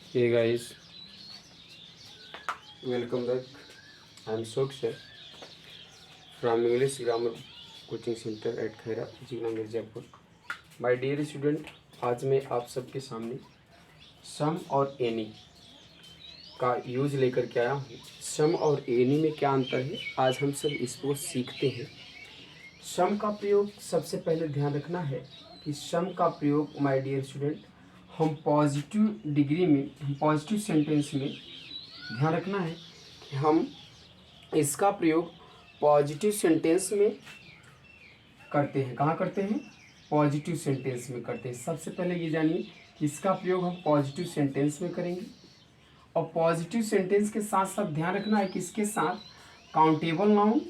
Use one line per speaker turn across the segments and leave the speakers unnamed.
Hey guys, welcome back. I'm Soksha from English Grammar Coaching Center at Khaira जिला Mirzapur. My dear student, आज मैं आप सबके सामने सम और एनी का यूज लेकर के आया हूँ। सम और एनी में क्या अंतर है, आज हम सब इसको सीखते हैं। सम का प्रयोग सबसे पहले ध्यान रखना है कि सम का प्रयोग माय डियर स्टूडेंट हम पॉजिटिव डिग्री में, हम पॉजिटिव सेंटेंस में ध्यान रखना है कि हम इसका प्रयोग पॉजिटिव सेंटेंस में करते हैं। कहाँ करते हैं? पॉजिटिव सेंटेंस में करते हैं। सबसे पहले ये जानिए कि इसका प्रयोग हम पॉजिटिव सेंटेंस में करेंगे और पॉजिटिव सेंटेंस के साथ साथ ध्यान रखना है कि इसके साथ काउंटेबल नाउन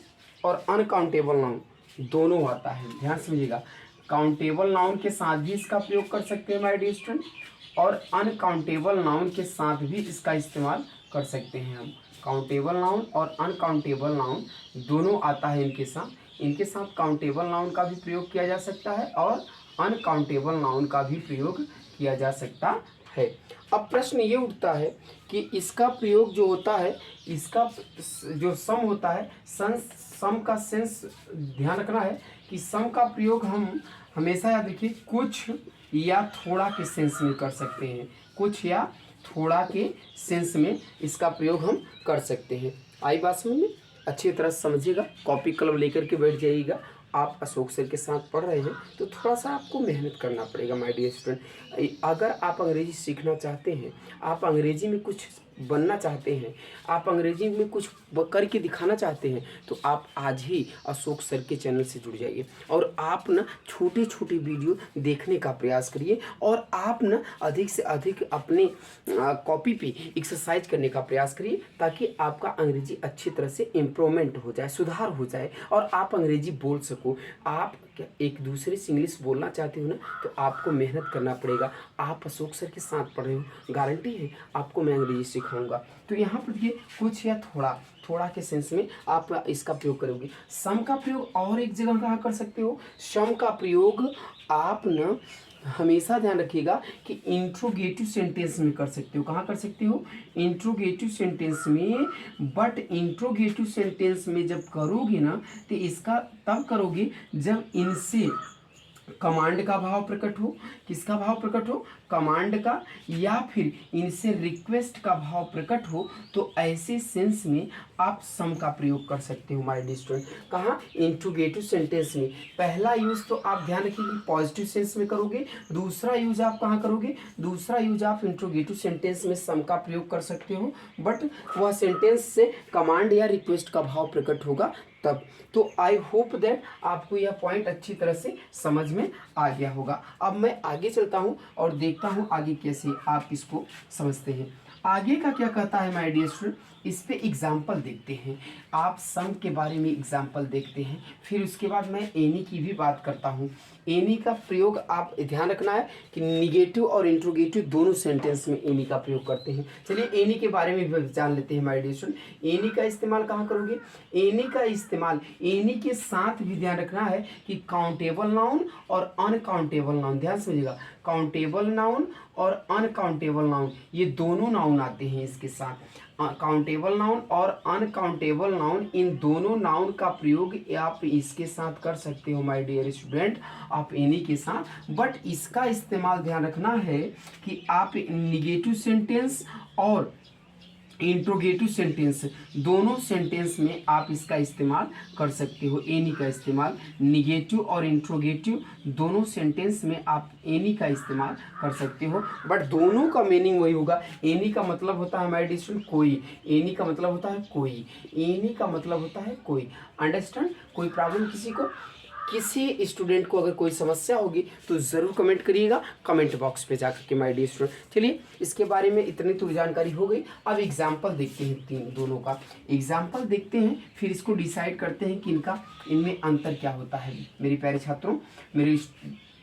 और अनकाउंटेबल नाउन दोनों आता है। ध्यान समझिएगा, काउंटेबल नाउन के साथ भी इसका प्रयोग कर सकते हैं माय डियर स्टूडेंट और अनकाउंटेबल नाउन के साथ भी इसका इस्तेमाल कर सकते हैं हम। काउंटेबल नाउन और अनकाउंटेबल नाउन दोनों आता है इनके साथ काउंटेबल नाउन का भी प्रयोग किया जा सकता है और अनकाउंटेबल नाउन का भी प्रयोग किया जा सकता है। अब प्रश्न ये उठता है कि इसका प्रयोग जो होता है, इसका जो सम होता है, सम का सेंस ध्यान रखना है कि सम का प्रयोग हम हमेशा याद रखिए कुछ या थोड़ा के सेंस में कर सकते हैं। कुछ या थोड़ा के सेंस में इसका प्रयोग हम कर सकते हैं। आई बात समझ में? अच्छी तरह समझिएगा, कॉपी कलम लेकर के बैठ जाइएगा। आप अशोक सर के साथ पढ़ रहे हैं तो थोड़ा सा आपको मेहनत करना पड़ेगा माय डियर स्टूडेंट। अगर आप अंग्रेजी सीखना चाहते हैं, आप अंग्रेजी में कुछ बनना चाहते हैं, आप अंग्रेजी में कुछ करके दिखाना चाहते हैं, तो आप आज ही अशोक सर के चैनल से जुड़ जाइए और आप ना छोटे छोटे वीडियो देखने का प्रयास करिए और आप ना अधिक से अधिक अपने कॉपी पे एक्सरसाइज करने का प्रयास करिए ताकि आपका अंग्रेजी अच्छी तरह से इम्प्रूवमेंट हो जाए, सुधार हो जाए और आप अंग्रेजी बोल सको। आप एक दूसरे से इंग्लिश बोलना चाहते हो ना, तो आपको मेहनत करना पड़ेगा। आप अशोक सर के साथ पढ़ रहे हो, गारंटी है आपको मैं अंग्रेजी सिखाऊंगा। तो यहाँ पर देखिए कुछ या थोड़ा, थोड़ा के सेंस में आप इसका प्रयोग करोगे। सम का प्रयोग और एक जगह कहाँ कर सकते हो? सम का प्रयोग आप न हमेशा ध्यान रखिएगा कि इंट्रोगेटिव सेंटेंस में कर सकते हो। कहाँ कर सकते हो? इंट्रोगेटिव सेंटेंस में। बट इंट्रोगेटिव सेंटेंस में जब करोगे ना, तो इसका तब करोगे जब इनसे कमांड का भाव प्रकट हो। किसका भाव प्रकट हो? कमांड का, या फिर इनसे रिक्वेस्ट का भाव प्रकट हो। तो ऐसे सेंस में आप सम का प्रयोग कर सकते हो माय डियर स्टूडेंट। कहाँ? इंट्रोगेटिव सेंटेंस में। पहला यूज तो आप ध्यान रखिए कि पॉजिटिव सेंस में करोगे। दूसरा यूज आप कहाँ करोगे? दूसरा यूज आप इंट्रोगेटिव सेंटेंस में सम का प्रयोग कर सकते हो, बट वह सेंटेंस से कमांड या रिक्वेस्ट का भाव प्रकट होगा तब। तो आई होप दैट आपको यह पॉइंट अच्छी तरह से समझ में आ गया होगा। अब मैं आगे चलता हूं और देखता हूं आगे कैसे आप इसको समझते हैं। आगे का क्या कहता है माय डियर स्टूडेंट, इस पे एग्जाम्पल देखते हैं। आप सम के बारे में एग्जाम्पल देखते हैं, फिर उसके बाद मैं एनी की भी बात करता हूँ। एनी का प्रयोग आप ध्यान रखना है कि निगेटिव और इंट्रोगेटिव दोनों सेंटेंस में एनी का प्रयोग करते हैं। चलिए एनी के बारे में भी जान लेते हैं माय डियर स्टूडेंट। एनी का इस्तेमाल कहाँ करोगे? एनी का इस्तेमाल एनी के साथ भी ध्यान रखना है कि काउंटेबल नाउन और अनकाउंटेबल नाउन, ध्यान समझिएगा, काउंटेबल नाउन और अनकाउंटेबल नाउन ये दोनों नाउन आते हैं इसके साथ। काउंटेबल नाउन और अनकाउंटेबल नाउन, इन दोनों नाउन का प्रयोग आप इसके साथ कर सकते हो माय डियर स्टूडेंट, आप एनी के साथ। बट इसका इस्तेमाल ध्यान रखना है कि आप निगेटिव सेंटेंस और इंट्रोगेटिव सेंटेंस दोनों सेंटेंस में आप इसका इस्तेमाल कर सकते हो। एनी का इस्तेमाल निगेटिव और इंट्रोगेटिव दोनों सेंटेंस में आप एनी का इस्तेमाल कर सकते हो, बट दोनों का मीनिंग वही होगा। एनी का मतलब होता है माय डियर स्टूडेंट कोई, एनी का मतलब होता है कोई, एनी का मतलब होता है कोई। अंडरस्टैंड? कोई प्रॉब्लम किसी को? किसी स्टूडेंट को अगर कोई समस्या होगी तो ज़रूर कमेंट करिएगा कमेंट बॉक्स पे जाकर के माय डियर स्टूडेंट। चलिए इसके बारे में इतनी तो जानकारी हो गई। अब एग्जाम्पल देखते हैं, तीन दोनों का एग्जाम्पल देखते हैं, फिर इसको डिसाइड करते हैं कि इनमें अंतर क्या होता है। मेरे प्यारे छात्रों, मेरे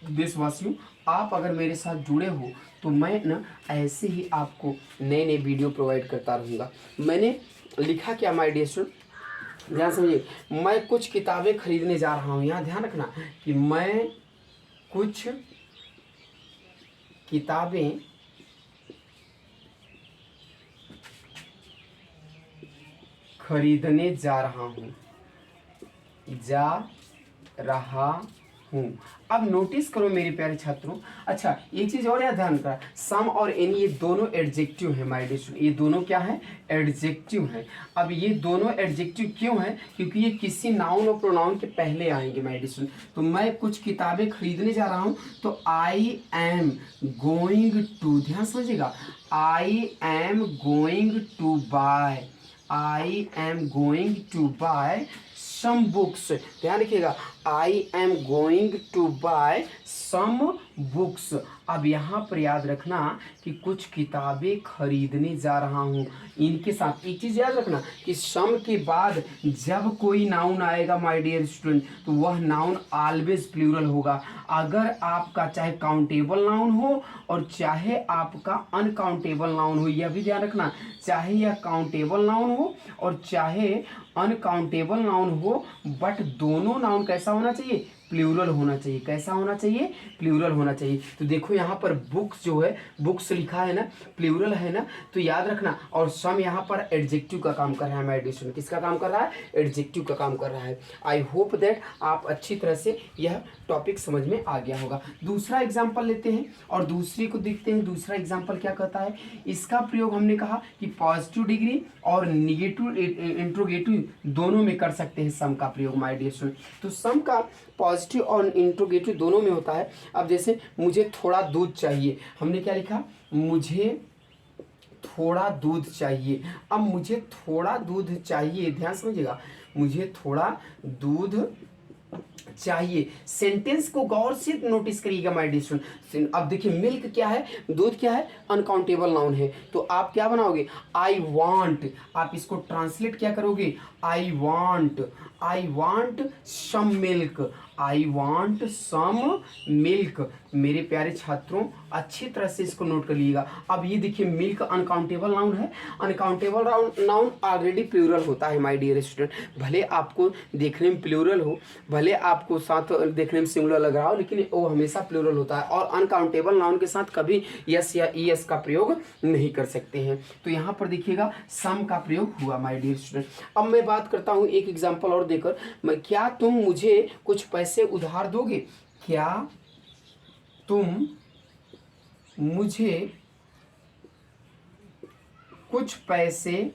देशवासियों, आप अगर मेरे साथ जुड़े हो तो मैं ना ऐसे ही आपको नए नए वीडियो प्रोवाइड करता रहूँगा। मैंने लिखा क्या माय डियर स्टूडेंट, ध्यान समझिए, मैं कुछ किताबें खरीदने जा रहा हूँ। यहाँ ध्यान रखना कि मैं कुछ किताबें खरीदने जा रहा हूँ, जा रहा हूँ। अब नोटिस करो मेरे प्यारे छात्रों, अच्छा एक चीज और याद ध्यान करा, सम और एनी ये दोनों एडजेक्टिव है माय डियर स्टूडेंट, ये दोनों क्या है, एडजेक्टिव है। अब ये दोनों एडजेक्टिव क्यों है, क्योंकि ये किसी नाउन और प्रोनाउन के पहले आएंगे माय डियर स्टूडेंट। तो मैं कुछ किताबें खरीदने जा रहा हूँ, तो आई एम गोइंग टू, ध्यान समझिएगा, I am going to buy, I am going to buy some books, ध्यान रखिएगा, I am going to buy some books. अब यहाँ पर याद रखना कि कुछ किताबें खरीदने जा रहा हूँ, इनके साथ एक चीज याद रखना कि सम के बाद जब कोई नाउन आएगा माय डियर स्टूडेंट, तो वह नाउन ऑलवेज प्लूरल होगा। अगर आपका चाहे काउंटेबल नाउन हो और चाहे आपका अनकाउंटेबल नाउन हो, यह भी ध्यान रखना, चाहे यह काउंटेबल नाउन हो और चाहे अनकाउंटेबल नाउन हो, बट दोनों नाउन कैसा होना चाहिए, प्लूरल होना चाहिए। कैसा होना चाहिए, प्लूरल होना चाहिए। तो देखो यहाँ पर बुक्स जो है, बुक्स लिखा है ना, प्लूरल है ना, तो याद रखना। और सम यहाँ पर एडजेक्टिव का काम कर रहा है, एडिशन किसका काम कर रहा है, एडजेक्टिव का काम कर रहा है। आई होप दैट आप अच्छी तरह से यह टॉपिक समझ में आ गया होगा। दूसरा एग्जाम्पल लेते हैं और दूसरे को देखते हैं। दूसरा एग्जाम्पल क्या कहता है, इसका प्रयोग हमने कहा कि पॉजिटिव डिग्री और निगेटिव इंट्रोगेटिव दोनों में कर सकते हैं सम का प्रयोग माय डियर स्टूडेंट। तो सम का पॉजिटिव और इंट्रोगेटिव दोनों में होता है। अब जैसे मुझे थोड़ा दूध चाहिए, हमने क्या लिखा, मुझे थोड़ा दूध चाहिए। अब मुझे थोड़ा दूध चाहिए, ध्यान समझिएगा, मुझे थोड़ा दूध चाहिए। सेंटेंस को गौर से नोटिस करिएगा माय डियर स्टूडेंट। अब देखिए मिल्क क्या है, दूध क्या है, अनकाउंटेबल नाउन है। तो आप क्या बनाओगे, आई वांट, आप इसको ट्रांसलेट क्या करोगे, I want some milk, I want some milk. मेरे प्यारे छात्रों अच्छी तरह से इसको नोट कर लीजिएगा। अब ये देखिए मिल्क अनकाउंटेबल नाउन है, अनकाउंटेबल नाउन ऑलरेडी प्लूरल होता है माय डियर स्टूडेंट। भले आपको देखने में प्लूरल हो, भले आपको साथ देखने में सिंगुलर लग रहा हो, लेकिन वो हमेशा प्लूरल होता है। और अनकाउंटेबल नाउन के साथ कभी यस या ईएस का प्रयोग नहीं कर सकते हैं। तो यहाँ पर देखिएगा सम का प्रयोग हुआ माय डियर स्टूडेंट। अब मैं बात करता हूँ एक एग्जाम्पल और देकर, क्या तुम मुझे कुछ पैसे उधार दोगे, क्या तुम मुझे कुछ पैसे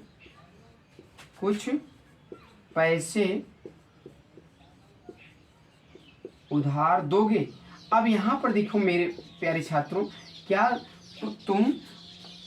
उधार दोगे। अब यहां पर देखो मेरे प्यारे छात्रों, क्या तुम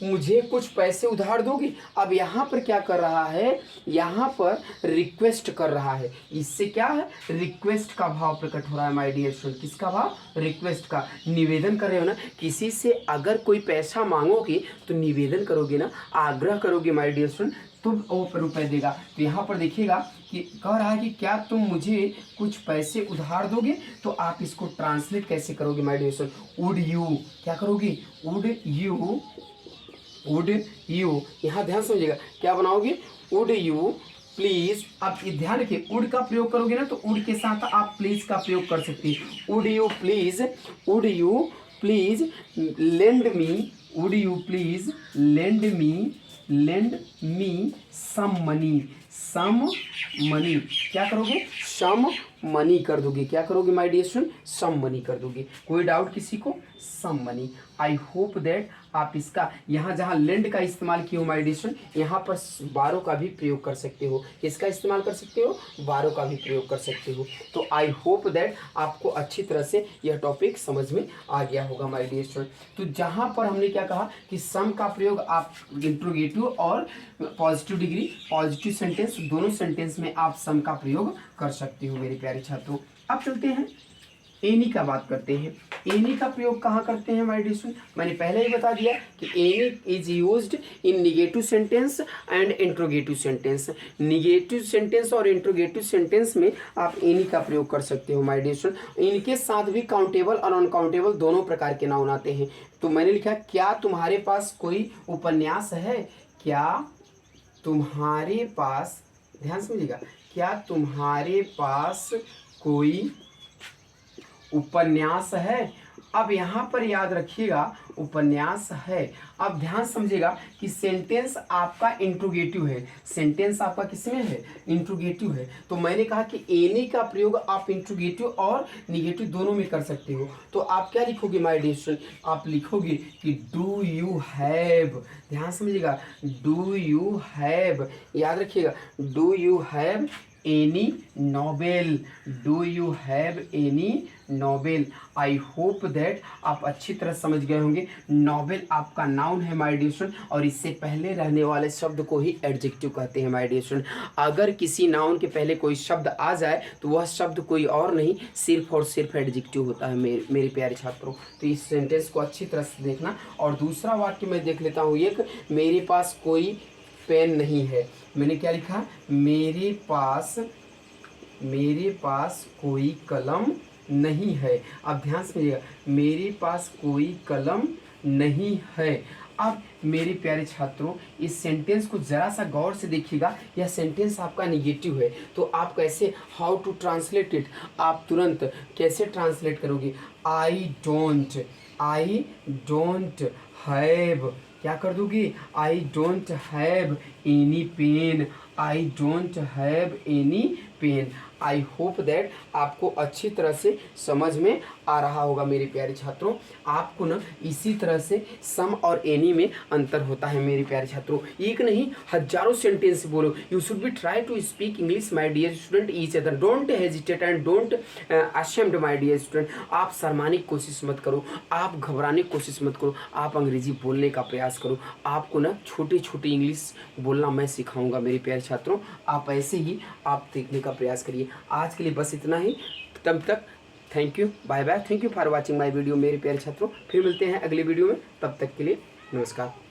मुझे कुछ पैसे उधार दोगे। अब यहाँ पर क्या कर रहा है, यहाँ पर रिक्वेस्ट कर रहा है। इससे क्या है, रिक्वेस्ट का भाव प्रकट हो रहा है माय डियर स्टूडेंट। किसका भाव, रिक्वेस्ट का, निवेदन कर रहे हो ना। किसी से अगर कोई पैसा मांगोगे तो निवेदन करोगे ना, आग्रह करोगे माय डियर स्टूडेंट, तो वो रुपए देगा। तो यहाँ पर देखिएगा कि कह रहा है कि क्या तुम मुझे कुछ पैसे उधार दोगे। तो आप इसको ट्रांसलेट कैसे करोगे my dear student, would you, क्या करोगे, वुड यू, यहाँ ध्यान समझिएगा, क्या बनाओगे, वुड यू प्लीज। आप ये ध्यान रखिए, वुड का प्रयोग करोगे ना, तो वुड के साथ आप प्लीज का प्रयोग कर सकते हैं। Would you please lend me, would you please lend me some money, क्या करोगे, सम मनी कर दोगे। क्या करोगे my dear student, some money कर दोगे। कोई डाउट किसी को, some money. I hope that आप इसका यहाँ जहाँ लेंड का इस्तेमाल किए हो माय डियर स्टूडेंट, यहाँ पर बारो का भी प्रयोग कर सकते हो। इसका इस्तेमाल कर सकते हो, बारो का भी प्रयोग कर सकते हो। तो आई होप दैट आपको अच्छी तरह से यह टॉपिक समझ में आ गया होगा माय डियर स्टूडेंट। तो जहाँ पर हमने क्या कहा कि सम का प्रयोग आप इंट्रोगेटिव और पॉजिटिव डिग्री, पॉजिटिव सेंटेंस, दोनों सेंटेंस में आप सम का प्रयोग कर सकते हो मेरे प्यारे छात्रों। अब चलते हैं एनी का बात करते हैं। एनी का प्रयोग कहाँ करते हैं माय डियर स्टूडेंट, मैंने पहले ही बता दिया कि any is used in negative sentence and interrogative sentence. Negative sentence और इंट्रोगेटिव सेंटेंस में आप एनी का प्रयोग कर सकते हो माय डियर स्टूडेंट। इनके साथ भी काउंटेबल और अनकाउंटेबल दोनों प्रकार के नाउन आते हैं। तो मैंने लिखा, क्या तुम्हारे पास कोई उपन्यास है, क्या तुम्हारे पास, ध्यान समझिएगा, क्या तुम्हारे पास कोई उपन्यास है। अब यहाँ पर याद रखिएगा उपन्यास है। अब ध्यान समझिएगा कि सेंटेंस आपका इंट्रोगेटिव है, सेंटेंस आपका किसमें है, इंट्रोगेटिव है। तो मैंने कहा कि एनी का प्रयोग आप इंट्रोगेटिव और निगेटिव दोनों में कर सकते हो। तो आप क्या लिखोगे माय डियर स्टूडेंट, आप लिखोगे कि डू यू हैव, ध्यान समझिएगा, डू यू हैव, याद रखिएगा, do you have any novel, do you have any novel. I hope that आप अच्छी तरह समझ गए होंगे। नॉवेल आपका नाउन है माय डियर स्टूडेंट, और इससे पहले रहने वाले शब्द को ही एडजेक्टिव कहते हैं माय डियर स्टूडेंट। अगर किसी नाउन के पहले कोई शब्द आ जाए तो वह शब्द कोई और नहीं, सिर्फ और सिर्फ एडजेक्टिव होता है मेरे प्यारे छात्रों। तो इस सेंटेंस को अच्छी तरह से देखना। और दूसरा वाक्य मैं देख लेता हूँ, एक, मेरे पास कोई पेन नहीं है। मैंने क्या लिखा, मेरे पास कोई कलम नहीं है। अब ध्यान समझिएगा, मेरे पास कोई कलम नहीं है। अब मेरे प्यारे छात्रों, इस सेंटेंस को जरा सा गौर से देखिएगा। यह सेंटेंस आपका निगेटिव है, तो आप कैसे, हाउ टू ट्रांसलेट इट, आप तुरंत कैसे ट्रांसलेट करोगे। आई डोंट हैव, क्या कर दोगे, I don't have any pen, I don't have any pen. I hope that आपको अच्छी तरह से समझ में आ रहा होगा मेरे प्यारे छात्रों। आपको ना इसी तरह से सम और एनी में अंतर होता है मेरे प्यारे छात्रों। एक नहीं, हजारों सेंटेंस बोलो। You should be try to speak English my dear student each other, don't hesitate and don't ashamed my dear student. आप शर्माने की कोशिश मत करो, आप घबराने की कोशिश मत करो, आप अंग्रेजी बोलने का प्रयास करो। आपको ना छोटी छोटी इंग्लिश बोलना मैं सिखाऊंगा मेरे प्यारे छात्रों। आप ऐसे ही आप देखने का प्रयास करिए। आज के लिए बस इतना ही, तब तक thank you, bye bye, thank you for watching my video मेरे प्यारे छात्रों। फिर मिलते हैं अगले वीडियो में, तब तक के लिए नमस्कार।